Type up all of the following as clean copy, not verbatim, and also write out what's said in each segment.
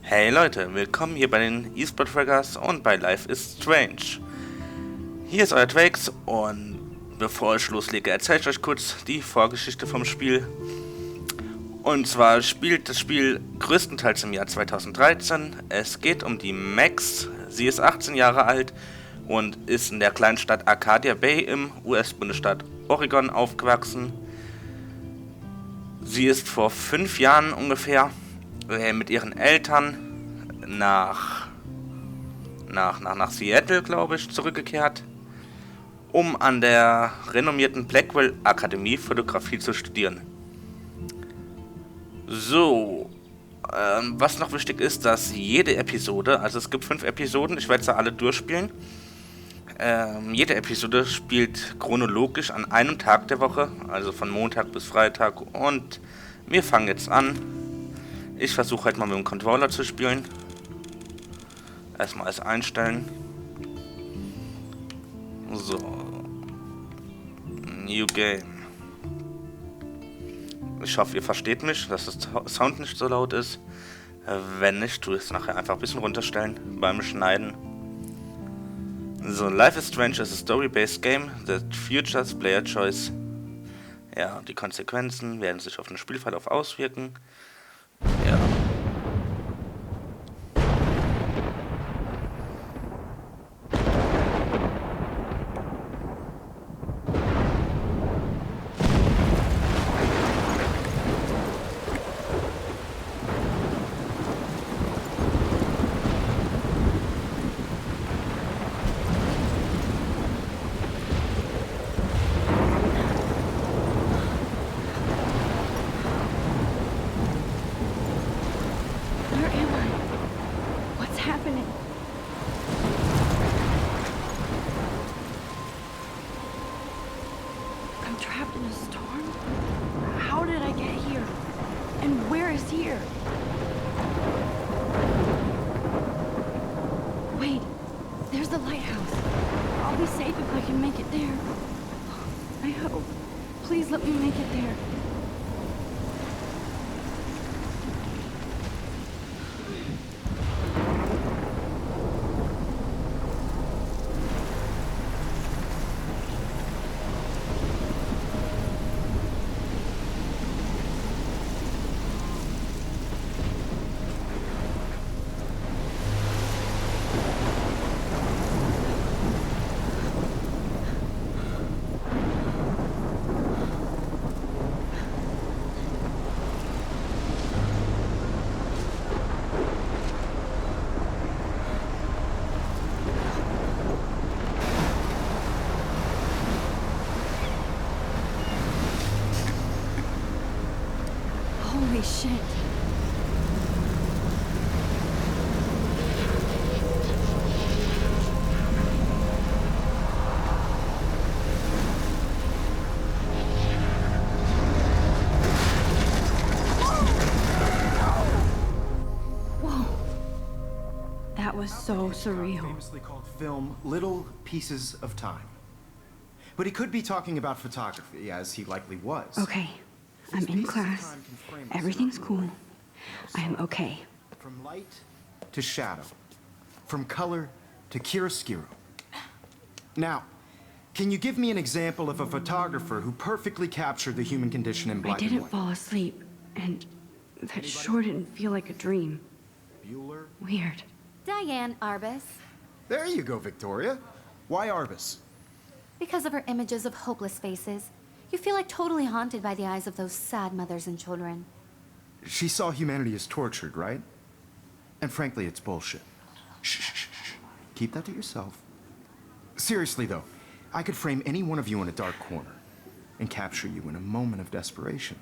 Hey Leute, willkommen hier bei den eSportFraggerz und bei Life is Strange. Hier ist euer Twix und bevor ich loslege, erzähle ich euch kurz die Vorgeschichte vom Spiel. Und zwar spielt das Spiel größtenteils im Jahr 2013. Es geht um die Max. Sie ist 18 Jahre alt und ist in der kleinen Stadt Arcadia Bay im US-Bundesstaat Oregon aufgewachsen. Sie ist vor 5 Jahren ungefähr mit ihren Eltern nach Seattle, glaube ich, zurückgekehrt, um an der renommierten Blackwell Akademie Fotografie zu studieren. So, was noch wichtig ist, dass jede Episode, also es gibt 5 Episoden, ich werde sie alle durchspielen. Jede Episode spielt chronologisch an einem Tag der Woche, also von Montag bis Freitag, und wir fangen jetzt an. Ich versuche halt mal mit dem Controller zu spielen. Erstmal alles einstellen. So. New Game. Ich hoffe, ihr versteht mich, dass das Sound nicht so laut ist. Wenn nicht, tue ich es nachher einfach ein bisschen runterstellen beim Schneiden. So, Life is Strange is a story-based game that features player choice. Ja, die Konsequenzen werden sich auf den Spielverlauf auswirken. Ja. Trapped in a storm? How did I get here? And where is here? Wait, there's the lighthouse. I'll be safe if I can make it there. I hope. Please let me make it there. Holy shit. Whoa. That was so surreal. Famously called film Little Pieces of Time. But he could be talking about photography, as he likely was. Okay. I'm in class. Everything's cool. I am okay. From light to shadow. From color to chiaroscuro. Now, can you give me an example of a photographer who perfectly captured the human condition in black and I didn't white? fall asleep, and that sure didn't feel like a dream. Bueller? Weird. Diane Arbus. There you go, Victoria. Why Arbus? Because of her images of hopeless faces, you feel like totally haunted by the eyes of those sad mothers and children. She saw humanity as tortured, right? And frankly, it's bullshit. Shh, shh, shh, shh. Keep that to yourself. Seriously, though, I could frame any one of you in a dark corner and capture you in a moment of desperation.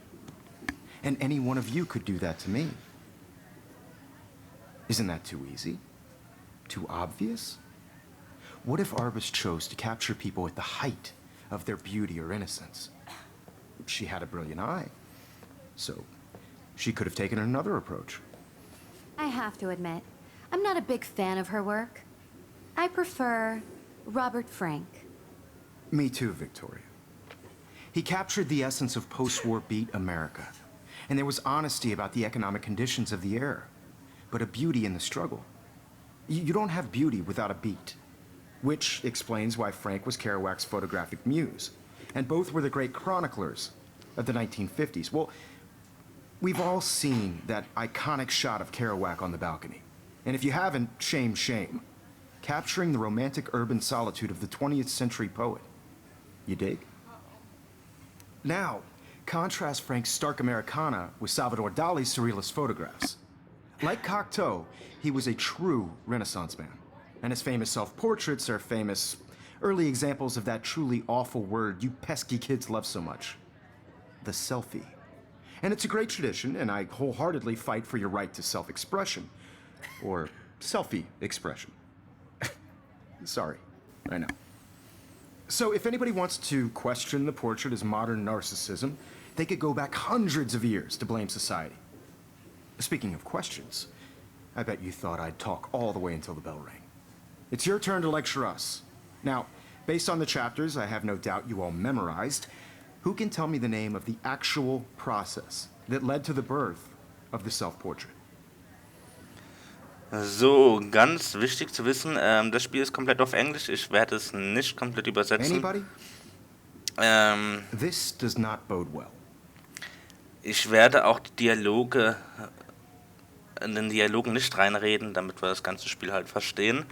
And any one of you could do that to me. Isn't that too easy? Too obvious? What if Arbus chose to capture people at the height of their beauty or innocence? She had a brilliant eye, so she could have taken another approach. I have to admit, I'm not a big fan of her work. I prefer Robert Frank. Me too, Victoria. He captured the essence of post-war beat America, and there was honesty about the economic conditions of the era. but a beauty in the struggle. You don't have beauty without a beat. Which explains why Frank was Kerouac's photographic muse. And both were the great chroniclers of the 1950s. Well, we've all seen that iconic shot of Kerouac on the balcony. And if you haven't, shame, shame. Capturing the romantic urban solitude of the 20th century poet. You dig? Now, contrast Frank's stark Americana with Salvador Dali's surrealist photographs. Like Cocteau, he was a true Renaissance man. And his famous self-portraits are famous early examples of that truly awful word you pesky kids love so much. The selfie. And it's a great tradition, and I wholeheartedly fight for your right to self-expression. Or selfie expression. Sorry, I know. So if anybody wants to question the portrait as modern narcissism, they could go back hundreds of years to blame society. Speaking of questions, I bet you thought I'd talk all the way until the bell rang. It's your turn to lecture us. Now, based on the chapters I have no doubt you all memorized, who can tell me the name of the actual process that led to the birth of the self-portrait? So, ganz wichtig zu wissen, das Spiel ist komplett auf Englisch. Ich werde es nicht komplett übersetzen. Anybody? This does not bode well. Ich werde auch die Dialoge in den Dialogen nicht reinreden, damit wir das ganze Spiel halt verstehen.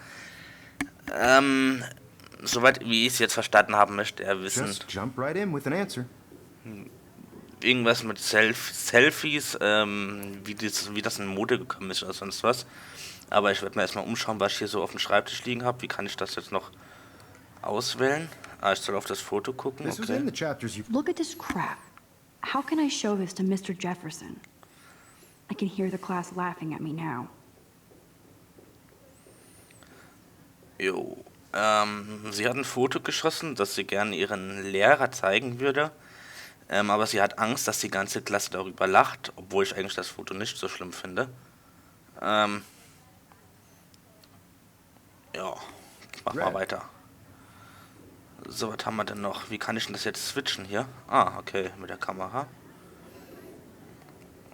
Soweit wie ich es jetzt verstanden habe, möchte er wissen. Just jump right in with an answer. Irgendwas mit Selfies, wie das in Mode gekommen ist oder sonst was. Aber ich werde mir erstmal umschauen, was ich hier so auf dem Schreibtisch liegen habe. Wie kann ich das jetzt noch auswählen? Ah, ich soll auf das Foto gucken. This was in the chapters you... Look at this crap. How can I show this to Mr. Jefferson? I can hear the class laughing at me now. Jo. Sie hat ein Foto geschossen, das sie gerne ihren Lehrer zeigen würde. Aber sie hat Angst, dass die ganze Klasse darüber lacht, obwohl ich eigentlich das Foto nicht so schlimm finde. Ja, ich mach mal weiter. So, was haben wir denn noch? Wie kann ich denn das jetzt switchen hier? Ah, okay, mit der Kamera.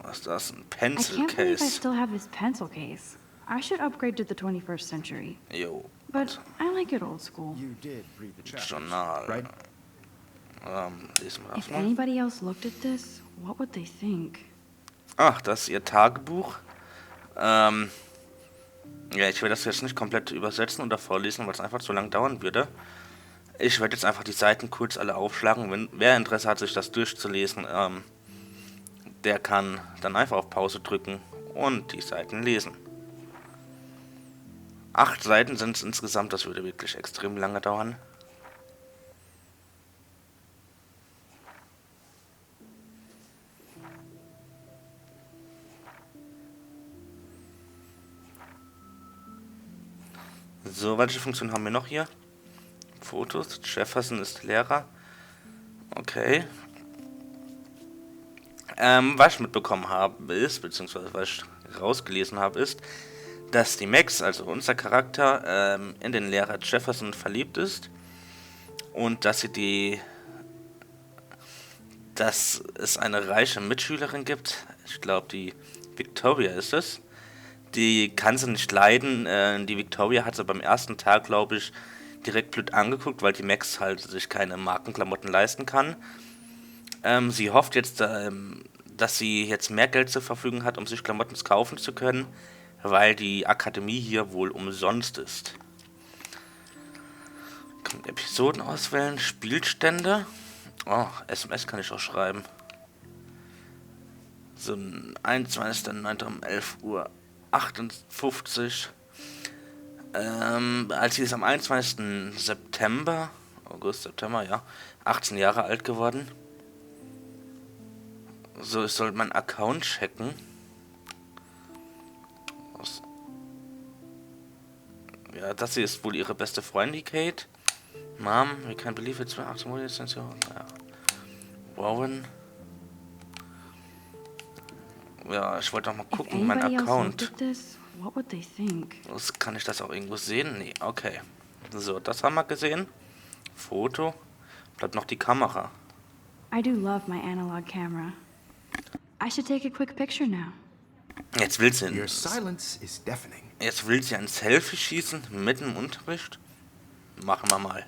Was ist das? Ein Pencil I can't believe I Case. still have this pencil case. I should upgrade to the 21st century. Jo. But I like it old school. You did read the chapters, Journal. right? Lesen wir das If mal. anybody else looked at this, what would they think? Ach, das ist ihr Tagebuch. Ja, ich werde das jetzt nicht komplett übersetzen oder vorlesen, weil es einfach zu lang dauern würde. Ich werde jetzt einfach die Seiten kurz alle aufschlagen. Wer Interesse hat, sich das durchzulesen, der kann dann einfach auf Pause drücken und die Seiten lesen. 8 Seiten sind es insgesamt, das würde wirklich extrem lange dauern. So, welche Funktionen haben wir noch hier? Fotos. Jefferson ist Lehrer. Okay. Was ich mitbekommen habe ist, beziehungsweise was ich rausgelesen habe, ist, dass die Max, also unser Charakter, in den Lehrer Jefferson verliebt ist und dass es eine reiche Mitschülerin gibt. Ich glaube, die Victoria ist es. Die kann sie nicht leiden. Die Victoria hat sie beim ersten Tag, glaube ich, direkt blöd angeguckt, weil die Max halt sich keine Markenklamotten leisten kann. Sie hofft jetzt, dass sie jetzt mehr Geld zur Verfügung hat, um sich Klamotten kaufen zu können, weil die Akademie hier wohl umsonst ist. Episoden auswählen, Spielstände. Oh, SMS kann ich auch schreiben. So, 21.09. um 11:58 Uhr. Als sie ist am 21. September, 18 Jahre alt geworden. So, ich soll meinen Account checken. Ja, das hier ist wohl ihre beste Freundin, Kate. Mom, we can't believe it's 18 Monate since ja. Warren. Ja, ich wollte noch mal gucken, mein Account. Kann ich das auch irgendwo sehen? Nee, okay. So, das haben wir gesehen. Foto. Bleibt noch die Kamera. I do love my analog camera. I should take a quick picture now. Jetzt will sie Your silence is deafening. Jetzt will sie ein Selfie schießen, mitten im Unterricht. Machen wir mal.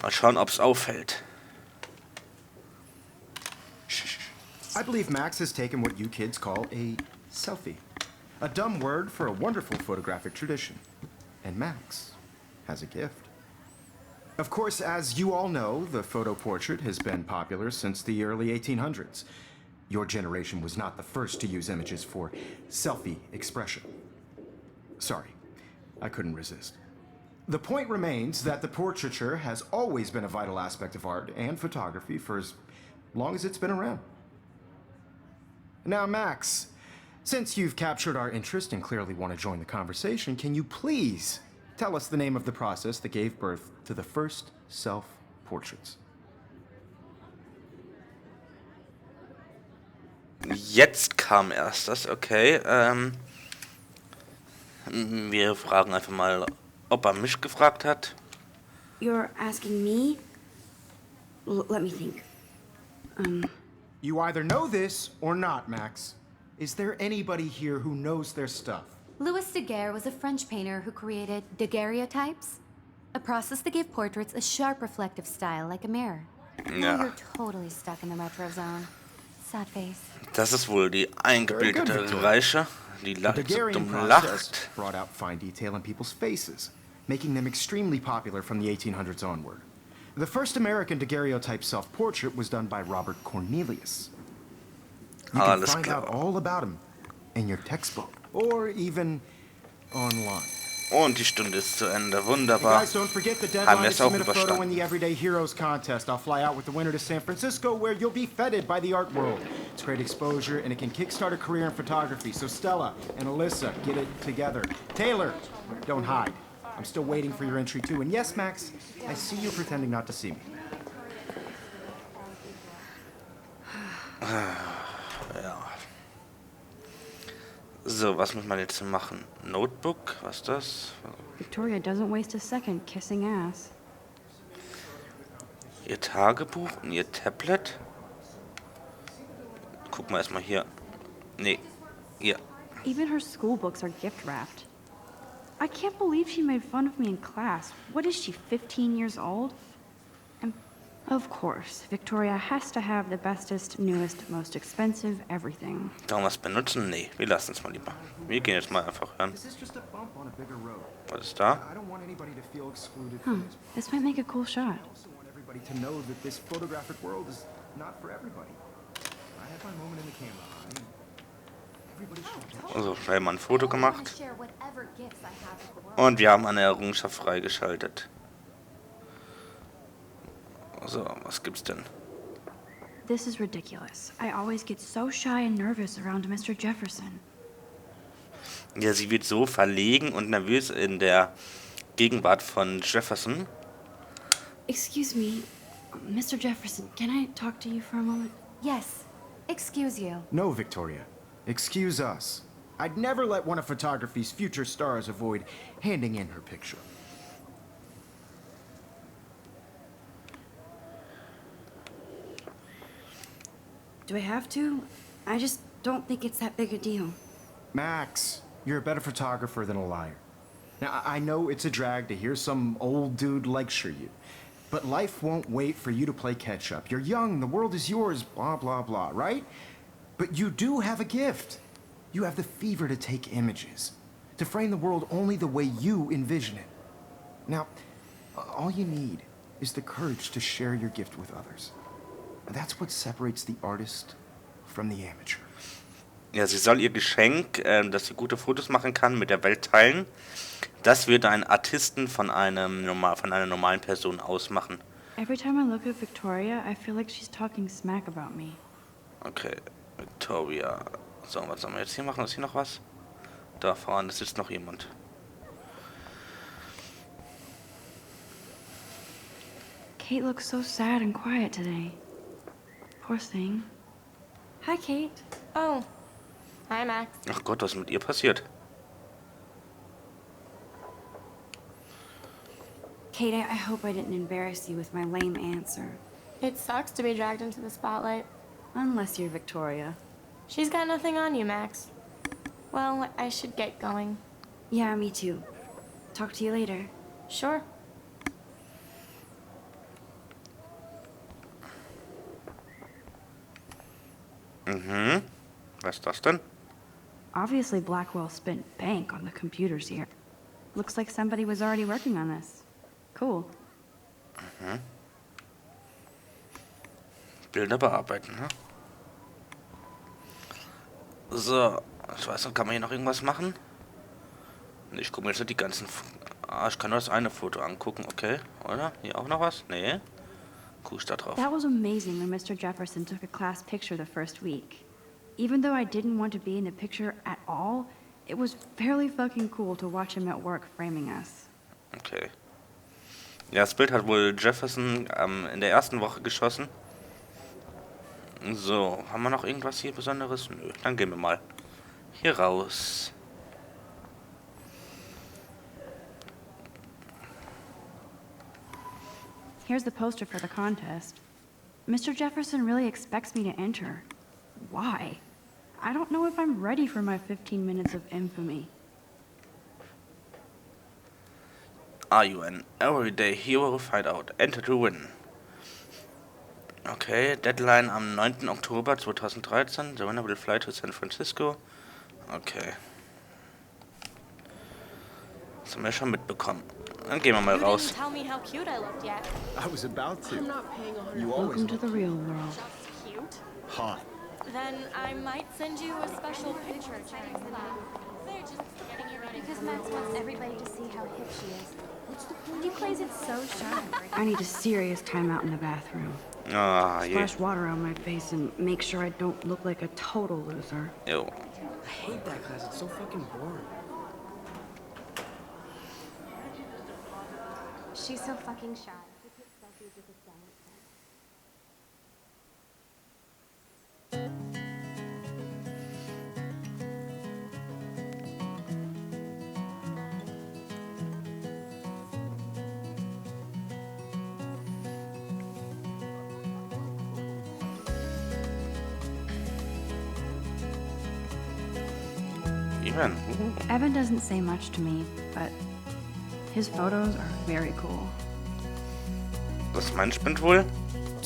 Mal schauen, ob es auffällt. I believe Max has taken what you kids call a selfie. A dumb word for a wonderful photographic tradition. And Max has a gift. Of course, as you all know, the photo portrait has been popular since the early 1800s. Your generation was not the first to use images for selfie expression. Sorry, I couldn't resist. The point remains that the portraiture has always been a vital aspect of art and photography for as long as it's been around. Now, Max, since you've captured our interest and clearly want to join the conversation, can you please tell us the name of the process that gave birth to the first self-portraits? Jetzt kam erst das, okay. Wir fragen einfach mal, ob er mich gefragt hat. You're asking me? Let me think. You either know this or not, Max. Is there anybody here who knows their stuff? Louis Daguerre was a French painter who created daguerreotypes, a process that gave portraits a sharp reflective style like a mirror. Now Ja, you're totally stuck in the retro zone. Sad face. das ist wohl die eingebildete Reiche, die The so Daguerrean dumm process lacht. brought out fine detail in people's faces, making them extremely popular from the 1800s onward. The first American daguerreotype self-portrait was done by Robert Cornelius. You can Alles find klar. out all about him in your textbook or even online. Und die Stunde ist zu Ende. Hey Wunderbar. guys, don't forget the Haben deadline wir to es auch submit a photo in the überstanden. Everyday Heroes contest. I'll fly out with the winner to San Francisco, where you'll be feted by the art world. It's great exposure, and it can kickstart a career in photography. So Stella and Alyssa, get it together. Taylor, don't hide. I'm still waiting for your entry too. And yes, Max, I see you pretending not to see me. Ja. So, was muss man jetzt machen? Notebook? Was ist das? Victoria doesn't waste a second kissing ass. Ihr Tagebuch und ihr Tablet? Guck mal erstmal hier. Nee, hier. Even her school books are gift wrapped. I can't believe she made fun of me in class. What is she, 15 years old? And of course, Victoria has to have the bestest, newest, most expensive everything. Kann man was benutzen? Nee, wir lassen es mal lieber. Wir gehen jetzt mal einfach hören. This is just a bump on a bigger road. Was ist da? I don't want anybody to feel excluded from this. This might make a cool shot. I also want everybody to know that this photographic world is not for everybody. I have my moment in the camera eye, and everybody should watch. Also schnell mal ein Foto I wanna gemacht. share whatever gifts I have with the world. Und wir haben eine Errungenschaft freigeschaltet. So, was gibt's denn? This is ridiculous. I always get so shy and nervous around Mr. Jefferson. Ja, sie wird so verlegen und nervös in der Gegenwart von Jefferson. Excuse me, Mr. Jefferson, can I talk to you for a moment? Yes, excuse you. No, Victoria. Excuse us. I'd never let one of photography's future stars avoid handing in her picture. Do I have to? I just don't think it's that big a deal. Max, you're a better photographer than a liar. Now, I know it's a drag to hear some old dude lecture you, but life won't wait for you to play catch up. You're young, the world is yours, blah, blah, blah, right? But you do have a gift. You have the fever to take images, to frame the world only the way you envision it. Now, all you need is the courage to share your gift with others. That's what separates the artist from the amateur. Ja, sie soll ihr Geschenk, dass sie gute Fotos machen kann, mit der Welt teilen. Das wird einen Artisten von einer normalen Person ausmachen. Every time I look at Victoria, I feel like she's talking smack about me. Okay, Victoria. So, was sollen wir jetzt hier machen? Ist hier noch was? Da vorne sitzt noch jemand. Kate looks so sad and quiet today. Poor thing. Hi, Kate. Oh. Hi, Max. Ach Gott, was ist mit ihr passiert? Kate, I hope I didn't embarrass you with my lame answer. It sucks to be dragged into the spotlight. Unless you're Victoria. She's got nothing on you, Max. Well, I should get going. Yeah, me too. Talk to you later. Sure. Mhm. Was ist das denn? Obviously, Blackwell spent bank on the computers here. Looks like somebody was already working on this. Cool. Mhm. Bilder bearbeiten, ne? So, ich weiß nicht, kann man hier noch irgendwas machen? Ich gucke mir jetzt die ganzen... ich kann nur das eine Foto angucken, okay, oder? Hier auch noch was? Nee. Guck ich da drauf. That was amazing when Mr. Jefferson took a class picture the first week. Even though I didn't want to be in the picture at all, it was fairly fucking cool to watch him at work framing us. Okay. Ja, das Bild hat wohl Jefferson in der ersten Woche geschossen. So, haben wir noch irgendwas hier Besonderes? Nö, dann gehen wir mal hier raus. Here's the poster for the contest. Mr. Jefferson really expects me to enter. Why? I don't know if I'm ready for my 15 minutes of infamy. Are you an everyday hero? Find out. Enter to win. Okay, Deadline am 9. Oktober 2013. The winner will fly to San Francisco. Okay. Das haben wir schon mitbekommen. Dann gehen wir mal raus. You didn't tell me how cute I looked yet. I was about to. I'm not paying 100. You always Welcome to the real world. Just cute. hot. Then I might send you a special picture during class. They're just getting you ready. Because Max wants everybody to see how hip she is. He plays it so sharp. I need a serious timeout in the bathroom. Ah, je. Splash water on my face and make sure I don't look like a total loser. Jo. I hate that class. It's so fucking boring. She's so fucking shy. He takes selfies with his giant friends. Evan. Evan doesn't say much to me, but his photos are very cool. Das mein Spind wohl? I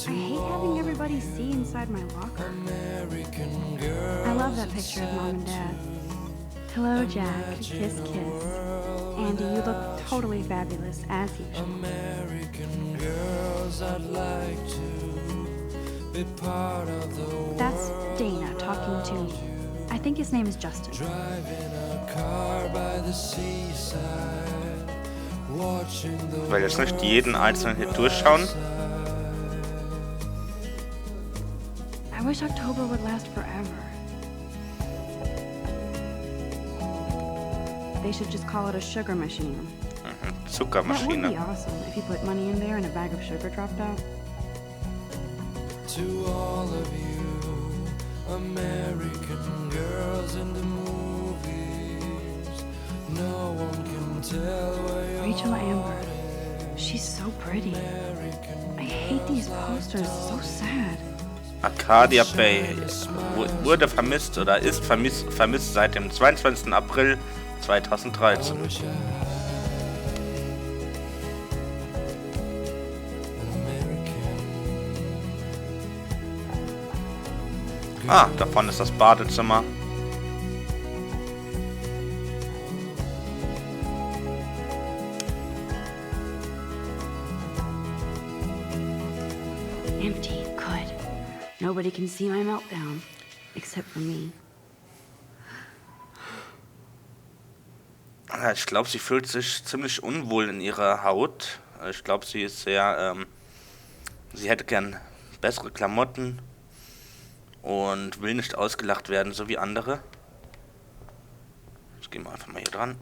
hate having everybody see inside my locker. I love that picture of Mom and Dad. Hello, Jack. Kiss, kiss. Andy, you look totally fabulous, as usual. That's Dana talking to me. I think his name is Justin. Weil jetzt nicht jeden einzelnen hier durchschauen. I wish October would last forever. They should just call it a sugar machine. Mhm. That would be Zuckermaschine. awesome if you put money in there and a bag of sugar dropped out. To all of you, American girls in the movies, no one can tell where you're Rachel Amber. She's so pretty. I hate these posters. So sad. Arcadia Bay wurde vermisst oder ist vermisst seit dem 22. April 2013. Ah, davon ist das Badezimmer. Empty. Good. Nobody can see my meltdown. Except for me. Ja, ich glaube, sie fühlt sich ziemlich unwohl in ihrer Haut. Ich glaube, sie ist sehr... sie hätte gern bessere Klamotten und will nicht ausgelacht werden, so wie andere. Jetzt gehen wir einfach mal hier dran.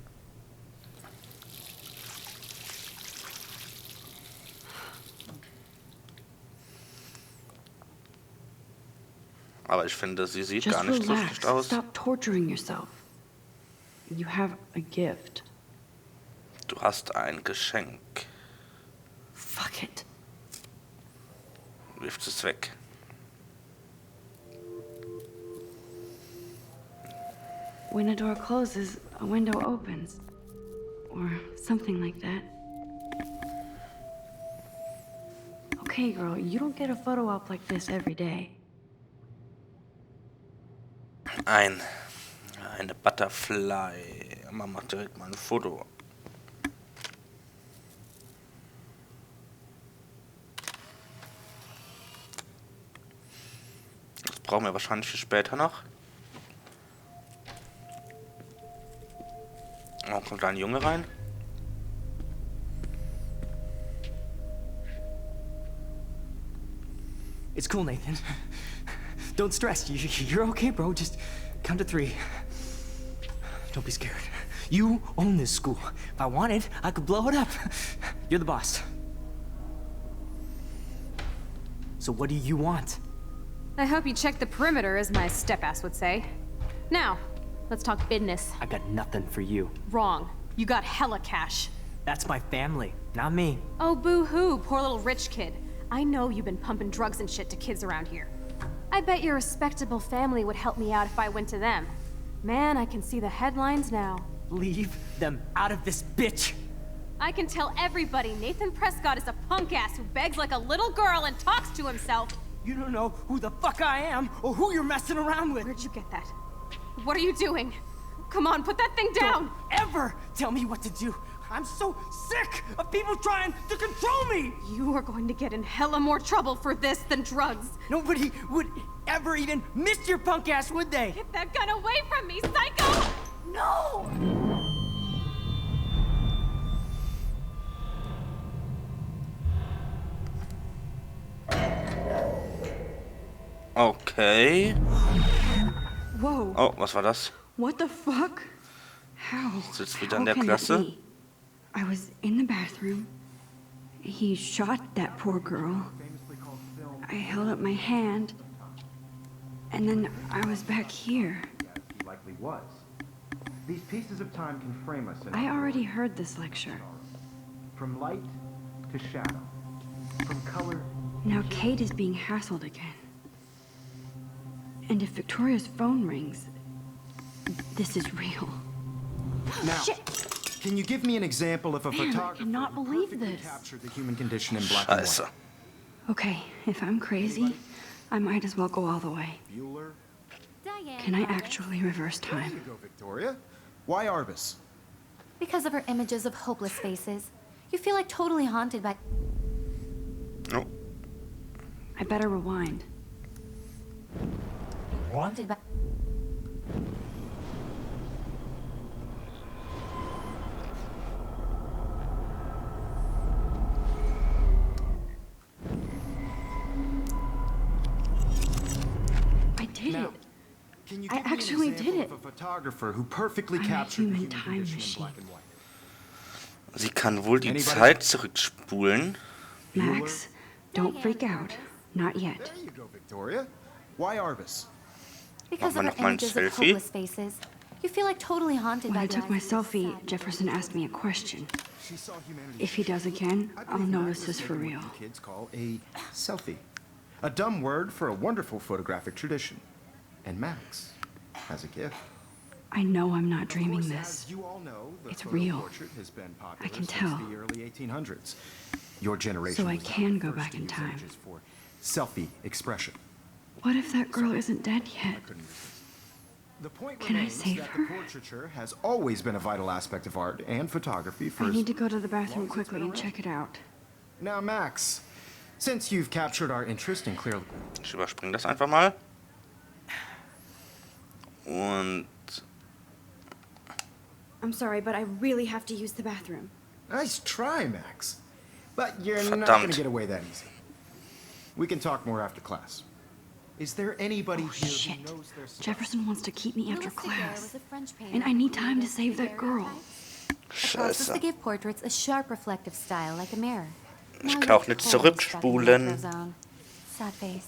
Aber ich finde, sie sieht Just gar nicht so relax. schlecht aus. Stop torturing yourself. You have a gift. Du hast ein Geschenk. Fuck it. Wirft es weg. when a door closes, a window opens. Or something like that. Okay, girl, you don't get a photo op like this every day. Eine Butterfly. Man macht direkt mal ein Foto. Das brauchen wir wahrscheinlich für später noch. Oh, kommt da ein Junge rein? It's cool, Nathan. Don't stress. You're okay, bro. Just count to 3. Don't be scared. You own this school. If I wanted, I could blow it up. You're the boss. So what do you want? I hope you checked the perimeter, as my step-ass would say. Now, let's talk business. I got nothing for you. Wrong. You got hella cash. That's my family, not me. Oh, boo-hoo, poor little rich kid. I know you've been pumping drugs and shit to kids around here. I bet your respectable family would help me out if I went to them. Man, I can see the headlines now. Leave them out of this bitch! I can tell everybody Nathan Prescott is a punk ass who begs like a little girl and talks to himself. You don't know who the fuck I am or who you're messing around with. Where'd you get that? What are you doing? Come on, put that thing down! Don't ever tell me what to do. I'm so sick of people trying to control me! You are going to get in hella more trouble for this than drugs. Nobody would ever even miss your punk ass, would they? Get that gun away from me, psycho! No! Okay. Whoa. Oh, was war das? What the fuck? How? Sitzt wieder How in der can that Klasse? be? I was in the bathroom. He shot that poor girl. I held up my hand. And then I was back here. He likely was. These pieces of time can frame us in I already heard this lecture. from light to shadow, from color. Now Kate is being hassled again. And if Victoria's phone rings, this is real. Now, Shit. can you give me an example of a Man, I photographer cannot who believe perfectly this. captured the human condition in black and Scheiße. white? Okay, if I'm crazy, I might as well go all the way. Bueller. Diane. Can I actually reverse There you time? go, Victoria. Why Arbus? Because of her images of hopeless faces, you feel like totally haunted by. Oh. I better rewind. Haunted by. I did Now, it. can you I give me an actually example did it. of a photographer who perfectly I'm a captured the human human time condition in machine. black and white? Sie kann wohl die Anybody? Zeit zurückspulen. Max, don't freak out. Not yet. There you go, Victoria. Why Arbus? Because Machen of wir her noch mal ein images of Selfie? hopeless faces, you feel like totally haunted When by. I took my the selfie, Jefferson asked me a question. She saw humanity. If he does again, I I'll believe know Max this is has for taken real. what you kids call a selfie. A dumb word for a wonderful photographic tradition. And Max has a gift. I know I'm not Of dreaming course, this. as you all know, the It's photo real. portrait has been popular I can since tell. the early 1800s. Your generation So I was not can the go first back to in use time. images for selfie expression. What if that girl isn't dead yet? I couldn't resist. The point Can I remains save that her? the portraiture has always been a vital aspect of art and photography for I as need to go to the bathroom long as it's quickly been and check it out. Now, Max, since you've captured our interest in clearly... Ich überspringe das einfach mal. Und I'm sorry, but I really have to use the bathroom. Nice try, Max. But you're not Verdammt. going to get away that easy. We can talk more after class. Is there anybody Oh, here shit. who knows their stuff? Jefferson wants to keep me after Louis Daguerre class. was a French painter And I need who time to created save that girl. daguerreotypes. A process to Scheiße. give portraits a sharp reflective style like a mirror. Ich Now kann you're auch nicht totally zurückspulen. stuck in the zone. Sad face.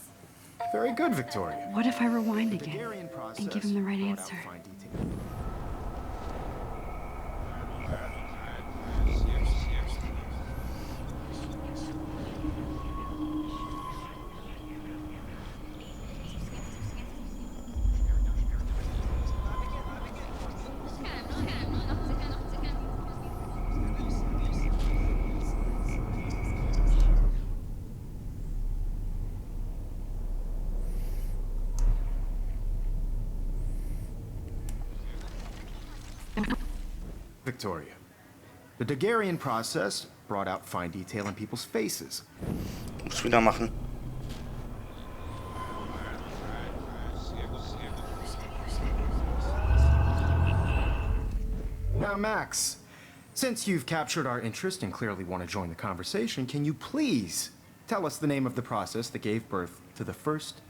Very good, Victoria. What if I rewind The again Daguerrean process and give him the right brought out answer? fine detail. Victoria. The Daguerrean process brought out fine detail in people's faces. Muss wieder machen. Now, Max, since you've captured our interest and clearly want to join the conversation, can you please tell us the name of the process that gave birth to the first...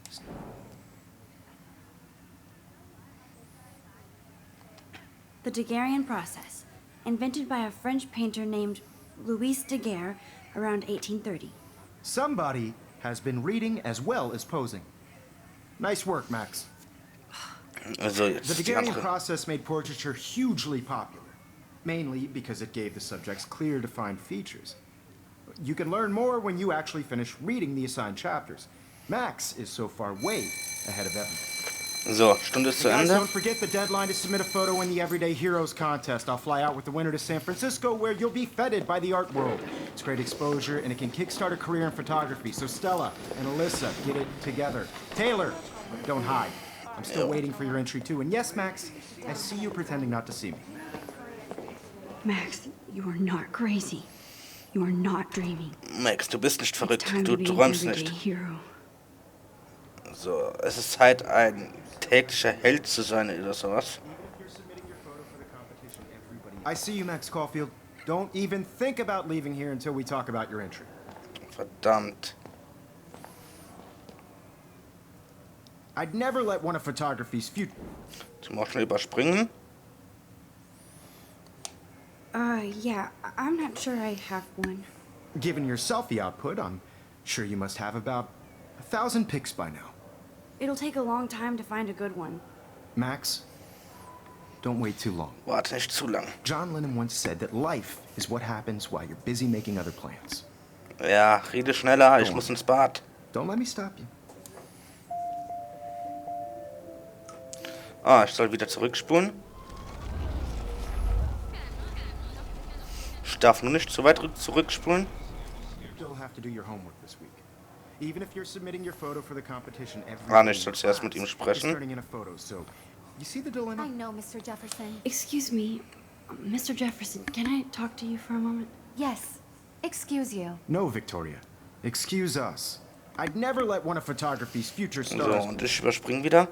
The Daguerrean process, invented by a French painter named Louis Daguerre around 1830. Somebody has been reading as well as posing. Nice work, Max. Also The jetzt die Daguerrean andere. process made portraiture hugely popular, mainly because it gave the subjects clear, defined features. You can learn more when you actually finish reading the assigned chapters. Max is so far way ahead of Evan. So, Stunde ist zu Guys, Ende. don't forget the deadline to submit a photo in the Everyday Heroes contest. I'll fly out with the winner to San Francisco, where you'll be feted by the art world. It's great exposure, and it can kickstart a career in photography. So Stella and Alyssa, get it together. Taylor, don't hide. I'm still waiting for your entry too. And yes, Max, I see you pretending not to see me. Max, you are not crazy. You are not dreaming. Max, du bist nicht verrückt. Time Du to be an träumst everyday nicht. hero. So, es ist Zeit, ein täglicher Held zu sein oder sowas. I see you, Max Caulfield. Don't even think about leaving here until we talk about your entry. Verdammt. I'd never let one of photography's future... Zum auch schnell überspringen. Yeah, I'm not sure I have one. Given your selfie output, I'm sure you must have about 1,000 pics by now. It'll take a long time to find a good one. Max, don't wait too long. Warte nicht zu lang. John Lennon once said that life is what happens while you're busy making other plans. Ja, rede schneller, ich muss ins Bad. Don't let me stop you. Ah, ich soll wieder zurückspulen. Ich darf nur nicht zu weit zurückspulen. You'll have to do your homework this week. Even if you're submitting your photo for the competition every Ah, day ich soll in zuerst mit ihm class, sprechen. it's turning in a photo, so you see the dilemma? I know, Mr. Jefferson. Excuse me, Mr. Jefferson, can I talk to you for a moment? Yes. Excuse you. No, Victoria. Excuse us. I'd never let one of photography's future So, stars... und ich überspringe wieder.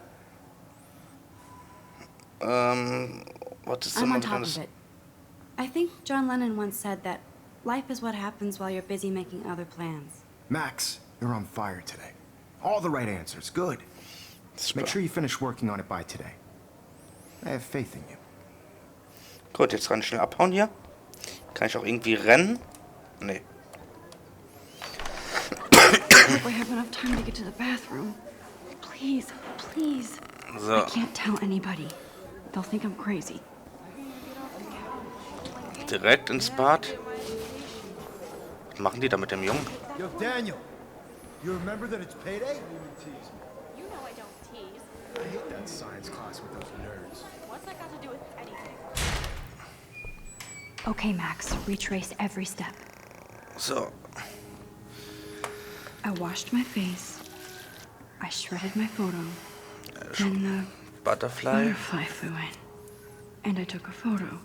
Was ist I'm immer on wieder top das? of it. I think John Lennon once said that life is what happens while you're busy making other plans. Max, you're on fire today. All the right answers. Good. Make sure you finish working on it by today. I have faith in you. Gut, jetzt kann ich schnell abhauen hier. Kann ich auch irgendwie rennen? Nee. I hope I have enough time to get to the bathroom. Please, please. So, I can't tell anybody. They'll think I'm crazy. direkt ins Bad. Was machen die da mit dem Jungen? Yo, Daniel, you remember that it's payday? You know I don't tease. I hate that science class with those nerds. What's that got to do with anything? Okay, Max, retrace every step. So, I washed my face. I shredded my photo. Then the Butterfly. butterfly flew in. And I took a photo.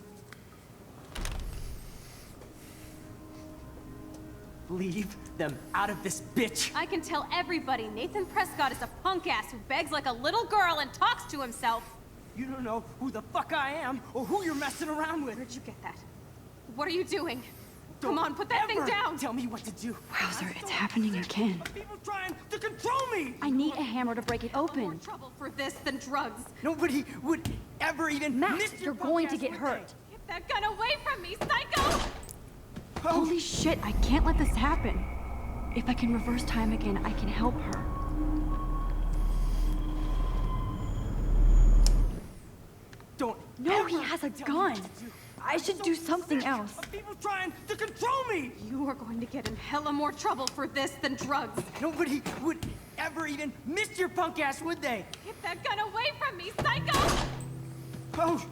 Leave them out of this bitch. I can tell everybody Nathan Prescott is a punk ass who begs like a little girl and talks to himself. You don't know who the fuck I am or who you're messing around with. Where'd you get that? What are you doing? Don't Come on, put that thing ever down. Tell me what to do. Wowzer, it's happening again. People trying to control me. I need a hammer to break it More open. trouble for this than drugs. Nobody would ever even Max, miss your you're going to podcast, get would hurt. Get that gun away from me, psycho! they? Oh, Holy shit, I can't let this happen. If I can reverse time again, I can help her. don't. No, he ever has a tell me gun. what to do. I should do something else. Of people trying to control me. You are going to get in hella more trouble for this than drugs. Nobody would ever even miss your punk ass, would they? Get that gun away from me, psycho! Oh,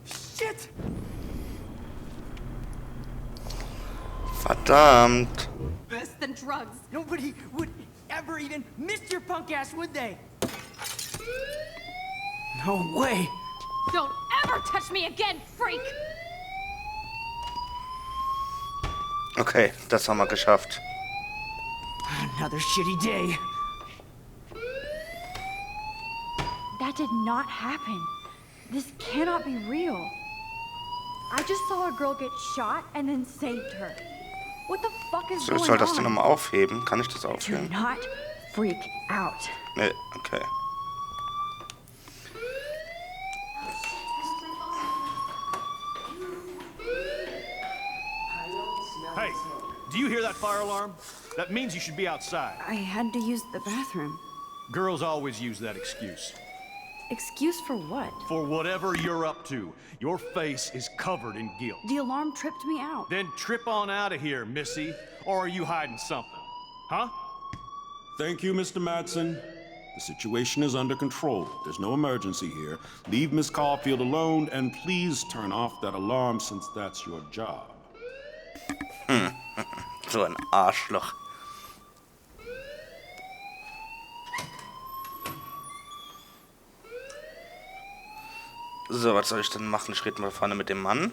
shit! Verdammt. This than drugs. Nobody would ever even miss your punk ass, would they? No way! Don't ever touch me again, freak! Okay, das haben wir geschafft. Another shitty day. That did not happen. This cannot be real. I just saw a girl get shot and then saved her. What the fuck is So, ich going soll das denn on? nochmal aufheben? Kann ich das Do aufheben? not freak out. Nee, okay. Hey, do you hear that fire alarm? That means you should be outside. I had to use the bathroom. Girls always use that excuse. Excuse for what? For whatever you're up to, your face is covered in guilt. The alarm tripped me out. Then trip on out of here, Missy. Or are you hiding something? Huh? Thank you, Mr. Madsen. The situation is under control. There's no emergency here. Leave Miss Caulfield alone, and please turn off that alarm since that's your job. So ein Arschloch. So, was soll ich denn machen? Ich rede mal vorne mit dem Mann.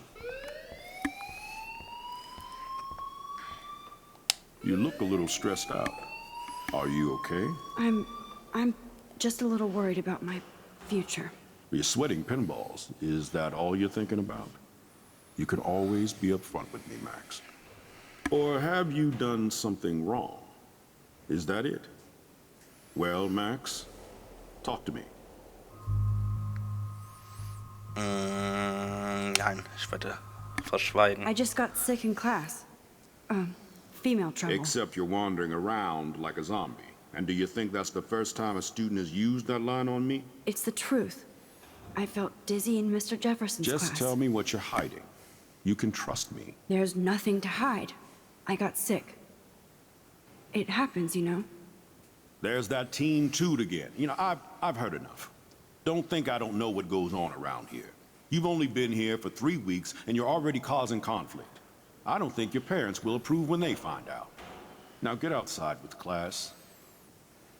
You look a little stressed out. Are you okay? I'm just a little worried about my future. You're sweating pinballs. Is that all you're thinking about? You can always be upfront with me, Max. Or have you done something wrong? Is that it? Well, Max, talk to me. Nein, ich werde verschweigen. I just got sick in class. Female trouble. Except you're wandering around like a zombie. And do you think that's the first time a student has used that line on me? It's the truth. I felt dizzy in Mr. Jefferson's class. Just tell me what you're hiding. You can trust me. There's nothing to hide. I got sick. It happens, you know. There's that teen toot again. You know, I've heard enough. Don't think I don't know what goes on around here. You've only been here for 3 weeks, and you're already causing conflict. I don't think your parents will approve when they find out. Now get outside with class.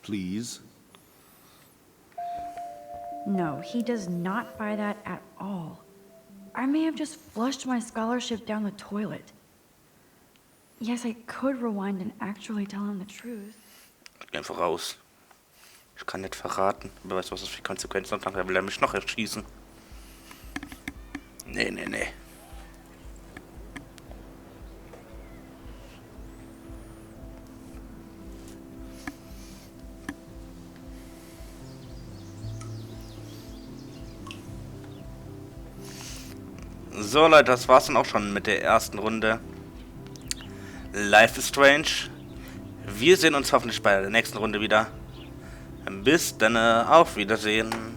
Please. No, he does not buy that at all. I may have just flushed my scholarship down the toilet. Yes, I could rewind and actually tell him the truth. Geh einfach raus. Ich kann nicht verraten. Wer weiß, was das für Konsequenzen hat. Dann will er mich noch erschießen. Nee, nee, nee. So Leute, das war's dann auch schon mit der ersten Runde. Life is Strange. Wir sehen uns hoffentlich bei der nächsten Runde wieder. Bis dann, auf Wiedersehen.